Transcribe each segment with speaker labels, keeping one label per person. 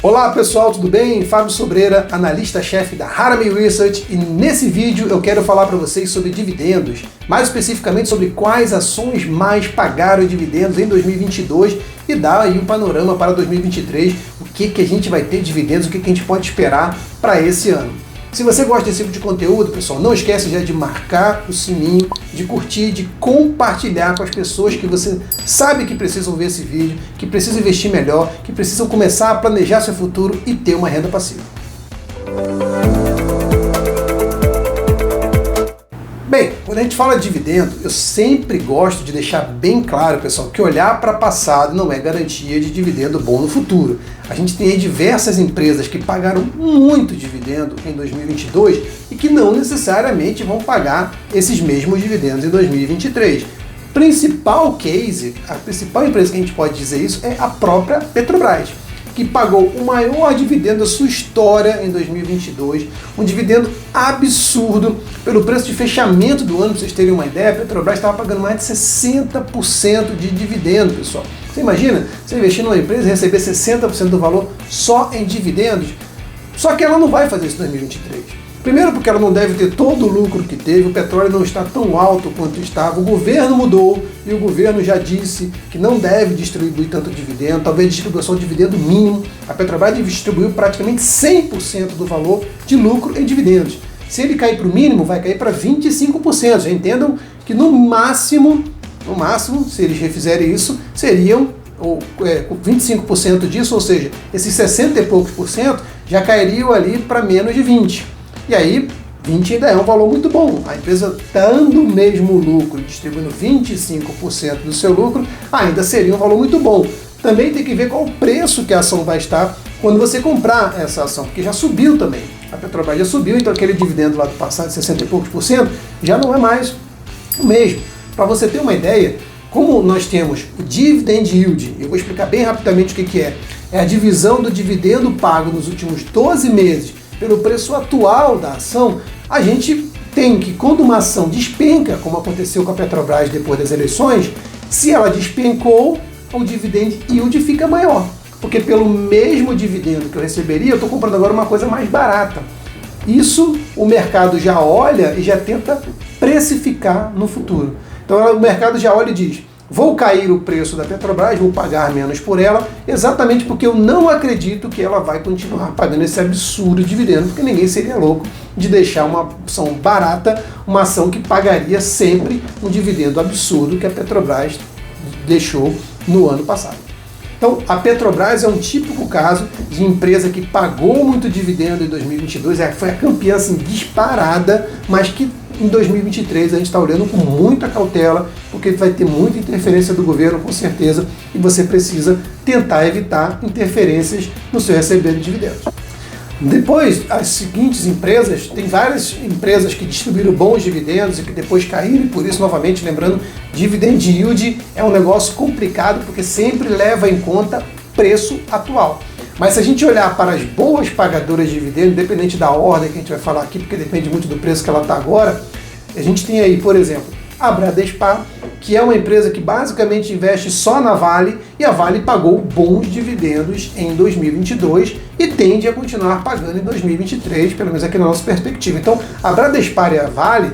Speaker 1: Olá pessoal, tudo bem? Fábio Sobreira, analista-chefe da Harami Research, e nesse vídeo eu quero falar para vocês sobre dividendos, mais especificamente sobre quais ações mais pagaram dividendos em 2022 e dar aí um panorama para 2023, o que a gente vai ter de dividendos, o que a gente pode esperar para esse ano. Se você gosta desse tipo de conteúdo, pessoal, não esquece já de marcar o sininho, de curtir, de compartilhar com as pessoas que você sabe que precisam ver esse vídeo, que precisam investir melhor, que precisam começar a planejar seu futuro e ter uma renda passiva. Bem, quando a gente fala de dividendo, eu sempre gosto de deixar bem claro, pessoal, que olhar para o passado não é garantia de dividendo bom no futuro. A gente tem aí diversas empresas que pagaram muito dividendo em 2022 e que não necessariamente vão pagar esses mesmos dividendos em 2023. Principal case, a principal empresa que a gente pode dizer isso é a própria Petrobras, que pagou o maior dividendo da sua história em 2022, um dividendo absurdo pelo preço de fechamento do ano. Para vocês terem uma ideia, a Petrobras estava pagando mais de 60% de dividendo, pessoal. Você imagina você investir numa empresa e receber 60% do valor só em dividendos? Só que ela não vai fazer isso em 2023. Primeiro porque ela não deve ter todo o lucro que teve, o petróleo não está tão alto quanto estava, o governo mudou e o governo já disse que não deve distribuir tanto dividendo, talvez distribua só o dividendo mínimo. A Petrobras distribuiu praticamente 100% do valor de lucro em dividendos. Se ele cair para o mínimo, vai cair para 25%. Já entendam que no máximo, se eles refizerem isso, seriam 25% disso, ou seja, esses 60 e poucos por cento já cairiam ali para menos de 20%. E aí, 20 ainda é um valor muito bom. A empresa dando o mesmo lucro, distribuindo 25% do seu lucro, ainda seria um valor muito bom. Também tem que ver qual o preço que a ação vai estar quando você comprar essa ação, porque já subiu também. A Petrobras já subiu, então aquele dividendo lá do passado de 60 e poucos por cento já não é mais o mesmo. Para você ter uma ideia, como nós temos o Dividend Yield, eu vou explicar bem rapidamente o que é. É a divisão do dividendo pago nos últimos 12 meses pelo preço atual da ação. A gente tem que, quando uma ação despenca, como aconteceu com a Petrobras depois das eleições, se ela despencou, o dividend yield fica maior, porque pelo mesmo dividendo que eu receberia, eu estou comprando agora uma coisa mais barata. Isso o mercado já olha e já tenta precificar no futuro. Então o mercado já olha e diz: vou cair o preço da Petrobras, vou pagar menos por ela, exatamente porque eu não acredito que ela vai continuar pagando esse absurdo dividendo, porque ninguém seria louco de deixar uma ação barata, uma ação que pagaria sempre um dividendo absurdo que a Petrobras deixou no ano passado. Então, a Petrobras é um típico caso de empresa que pagou muito dividendo em 2022, foi a campeã assim, disparada, mas que em 2023 a gente está olhando com muita cautela, porque vai ter muita interferência do governo, com certeza, e você precisa tentar evitar interferências no seu receber de dividendos. Depois, as seguintes empresas, tem várias empresas que distribuíram bons dividendos e que depois caíram, e por isso, novamente, lembrando, dividend yield é um negócio complicado, porque sempre leva em conta preço atual. Mas se a gente olhar para as boas pagadoras de dividendos, independente da ordem que a gente vai falar aqui, porque depende muito do preço que ela está agora, a gente tem aí, por exemplo, a Bradespar, que é uma empresa que basicamente investe só na Vale, e a Vale pagou bons dividendos em 2022 e tende a continuar pagando em 2023, pelo menos aqui na nossa perspectiva. Então, a Bradespar e a Vale,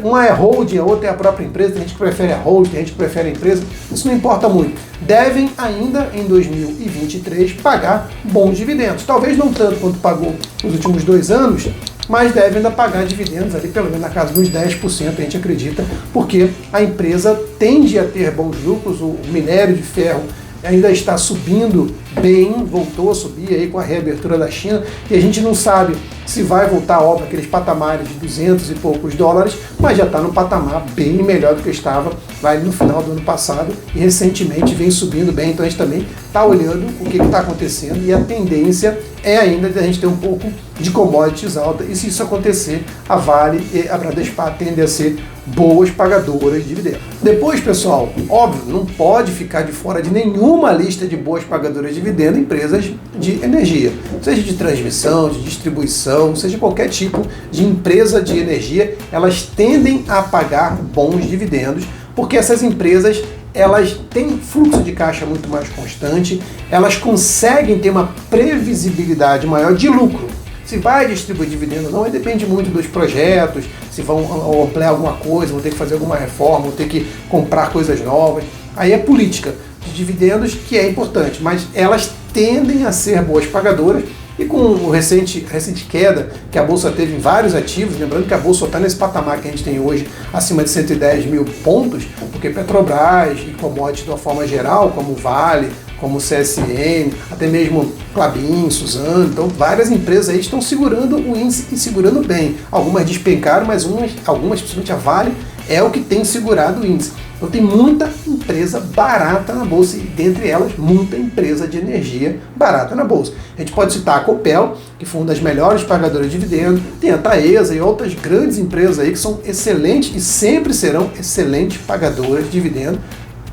Speaker 1: uma é holding, a outra é a própria empresa, tem gente que prefere a holding, tem gente que prefere a empresa, isso não importa muito. Devem ainda em 2023 pagar bons dividendos. Talvez não tanto quanto pagou nos últimos 2 anos, mas deve ainda pagar dividendos ali pelo menos na casa de uns 10%, a gente acredita, porque a empresa tende a ter bons lucros, o minério de ferro ainda está subindo bem, voltou a subir aí com a reabertura da China, e a gente não sabe se vai voltar, óbvio, aqueles patamares de 200 e poucos dólares, mas já está no patamar bem melhor do que estava lá no final do ano passado, e recentemente vem subindo bem, então a gente também está olhando o que está acontecendo, e a tendência é ainda de a gente ter um pouco de commodities alta, e se isso acontecer, a Vale e a Bradespar tendem a ser boas pagadoras de dividendos. Depois, pessoal, óbvio, não pode ficar de fora de nenhuma lista de boas pagadoras de dividendos empresas de energia, seja de transmissão, de distribuição, seja qualquer tipo de empresa de energia, elas tendem a pagar bons dividendos, porque essas empresas elas têm fluxo de caixa muito mais constante, elas conseguem ter uma previsibilidade maior de lucro. Se vai distribuir dividendo ou não, aí depende muito dos projetos, se vão ampliar alguma coisa, vão ter que fazer alguma reforma, vão ter que comprar coisas novas. Aí é política de dividendos que é importante, mas elas tendem a ser boas pagadoras. E com o recente queda que a Bolsa teve em vários ativos, lembrando que a Bolsa está nesse patamar que a gente tem hoje, acima de 110 mil pontos, porque Petrobras e commodities de uma forma geral, como Vale, como CSN, até mesmo Klabin, Suzano, então várias empresas aí estão segurando o índice e segurando bem. Algumas despencaram, mas algumas, principalmente a Vale, é o que tem segurado o índice. Então tem muita empresa barata na Bolsa e dentre elas muita empresa de energia barata na Bolsa. A gente pode citar a Copel, que foi uma das melhores pagadoras de dividendos, tem a Taesa e outras grandes empresas aí que são excelentes e sempre serão excelentes pagadoras de dividendos,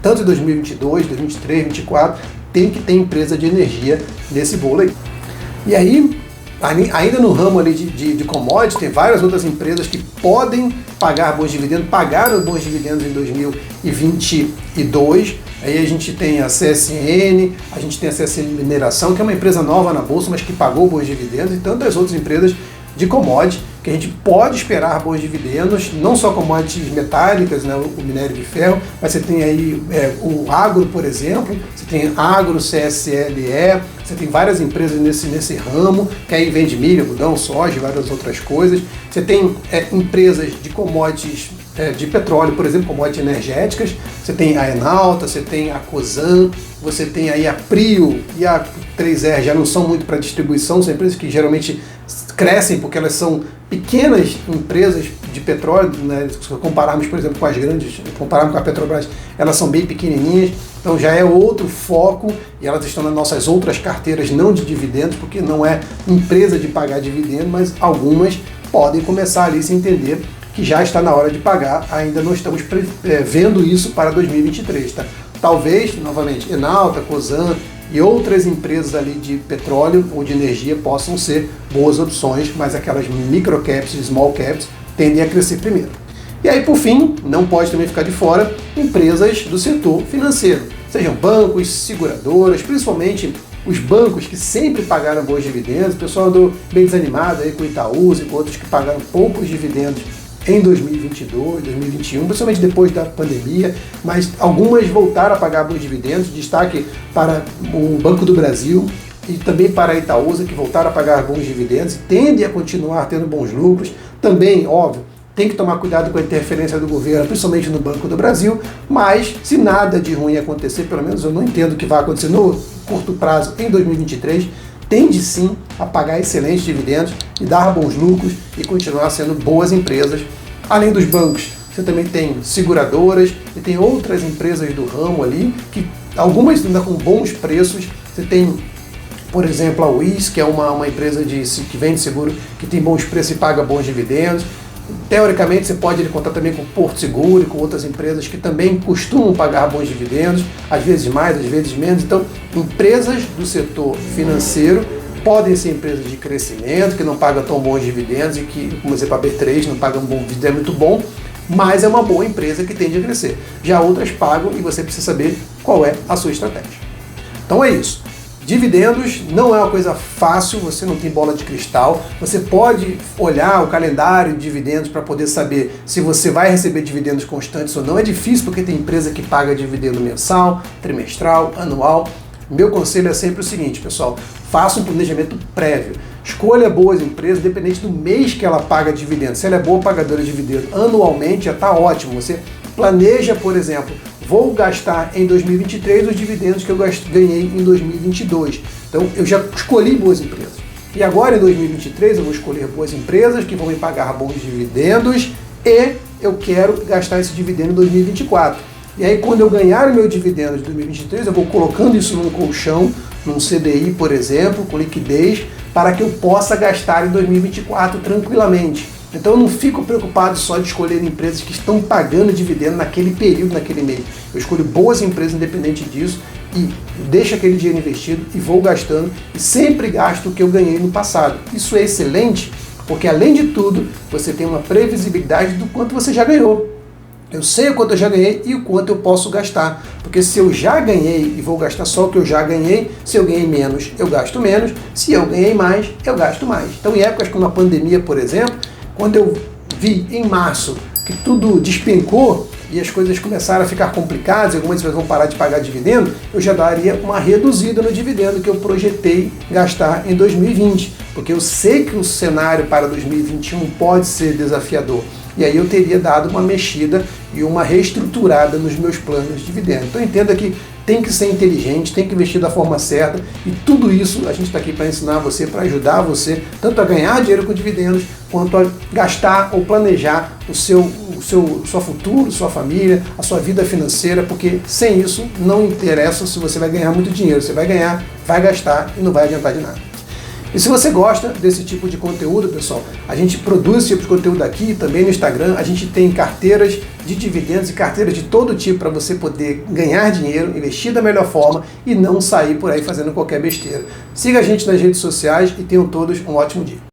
Speaker 1: tanto em 2022, 2023, 2024, tem que ter empresa de energia nesse bolo aí. E aí, ainda no ramo ali de commodities, tem várias outras empresas que podem pagar bons dividendos, pagaram bons dividendos em 2022. Aí a gente tem a CSN, a gente tem a CSN Mineração, que é uma empresa nova na Bolsa, mas que pagou bons dividendos, e tantas outras empresas de commodities, que a gente pode esperar bons dividendos, não só commodities metálicas, né, o minério de ferro, mas você tem aí o agro, por exemplo, você tem agro, CSLE, você tem várias empresas nesse ramo, que aí vende milho, algodão, soja e várias outras coisas. Você tem empresas de commodities de petróleo, por exemplo, commodities energéticas, você tem a Enalta, você tem a Cosan, você tem aí a Prio e a 3R, já não são muito para distribuição, são empresas que geralmente crescem porque elas são pequenas empresas de petróleo, né? Se compararmos, por exemplo, com as grandes, compararmos com a Petrobras, elas são bem pequenininhas, então já é outro foco e elas estão nas nossas outras carteiras não de dividendos, porque não é empresa de pagar dividendos, mas algumas podem começar ali a se entender que já está na hora de pagar, ainda não estamos vendo isso para 2023, tá? Talvez, novamente, Enalta, Cosan e outras empresas ali de petróleo ou de energia possam ser boas opções, mas aquelas microcaps e small caps tendem a crescer primeiro. E aí, por fim, não pode também ficar de fora empresas do setor financeiro, sejam bancos, seguradoras, principalmente os bancos que sempre pagaram bons dividendos. O pessoal andou bem desanimado aí com o Itaúsa e com outros que pagaram poucos dividendos em 2022, 2021, principalmente depois da pandemia, mas algumas voltaram a pagar bons dividendos. Destaque para o Banco do Brasil e também para a Itaúsa, que voltaram a pagar bons dividendos e tendem a continuar tendo bons lucros. Também, óbvio, tem que tomar cuidado com a interferência do governo, principalmente no Banco do Brasil, mas se nada de ruim acontecer, pelo menos eu não entendo o que vai acontecer no curto prazo em 2023, tende sim a pagar excelentes dividendos e dar bons lucros e continuar sendo boas empresas. Além dos bancos, você também tem seguradoras e tem outras empresas do ramo ali, que algumas ainda com bons preços. Você tem, por exemplo, a WIS, que é uma empresa que vende seguro, que tem bons preços e paga bons dividendos. Teoricamente, você pode contar também com Porto Seguro e com outras empresas que também costumam pagar bons dividendos, às vezes mais, às vezes menos. Então, empresas do setor financeiro podem ser empresas de crescimento, que não pagam tão bons dividendos e que, como exemplo, a B3 não paga um bom dividendo muito bom, mas é uma boa empresa que tende a crescer. Já outras pagam e você precisa saber qual é a sua estratégia. Então é isso. Dividendos não é uma coisa fácil, você não tem bola de cristal, você pode olhar o calendário de dividendos para poder saber se você vai receber dividendos constantes ou não. É difícil porque tem empresa que paga dividendo mensal, trimestral, anual. Meu conselho é sempre o seguinte, pessoal, faça um planejamento prévio. Escolha boas empresas, independente do mês que ela paga dividendos. Se ela é boa pagadora de dividendos anualmente, já está ótimo. Você planeja, por exemplo, vou gastar em 2023 os dividendos que eu ganhei em 2022. Então, eu já escolhi boas empresas. E agora, em 2023, eu vou escolher boas empresas que vão me pagar bons dividendos e eu quero gastar esse dividendo em 2024. E aí, quando eu ganhar o meu dividendo de 2023, eu vou colocando isso num colchão, num CDI, por exemplo, com liquidez, para que eu possa gastar em 2024 tranquilamente. Então eu não fico preocupado só de escolher empresas que estão pagando dividendo naquele período, naquele mês. Eu escolho boas empresas independente disso e deixo aquele dinheiro investido e vou gastando e sempre gasto o que eu ganhei no passado. Isso é excelente porque, além de tudo, você tem uma previsibilidade do quanto você já ganhou. Eu sei o quanto eu já ganhei e o quanto eu posso gastar. Porque se eu já ganhei e vou gastar só o que eu já ganhei, se eu ganhei menos, eu gasto menos. Se eu ganhei mais, eu gasto mais. Então, em épocas como a pandemia, por exemplo, quando eu vi em março que tudo despencou e as coisas começaram a ficar complicadas, e algumas pessoas vão parar de pagar dividendo, eu já daria uma reduzida no dividendo que eu projetei gastar em 2020. Porque eu sei que o cenário para 2021 pode ser desafiador. E aí eu teria dado uma mexida e uma reestruturada nos meus planos de dividendo. Então entenda que tem que ser inteligente, tem que investir da forma certa, e tudo isso a gente está aqui para ensinar você, para ajudar você tanto a ganhar dinheiro com dividendos, quanto a gastar ou planejar sua futuro, sua família, a sua vida financeira, porque sem isso não interessa se você vai ganhar muito dinheiro, você vai ganhar, vai gastar e não vai adiantar de nada. E se você gosta desse tipo de conteúdo, pessoal, a gente produz esse tipo de conteúdo aqui, também no Instagram. A gente tem carteiras de dividendos e carteiras de todo tipo para você poder ganhar dinheiro, investir da melhor forma e não sair por aí fazendo qualquer besteira. Siga a gente nas redes sociais e tenham todos um ótimo dia.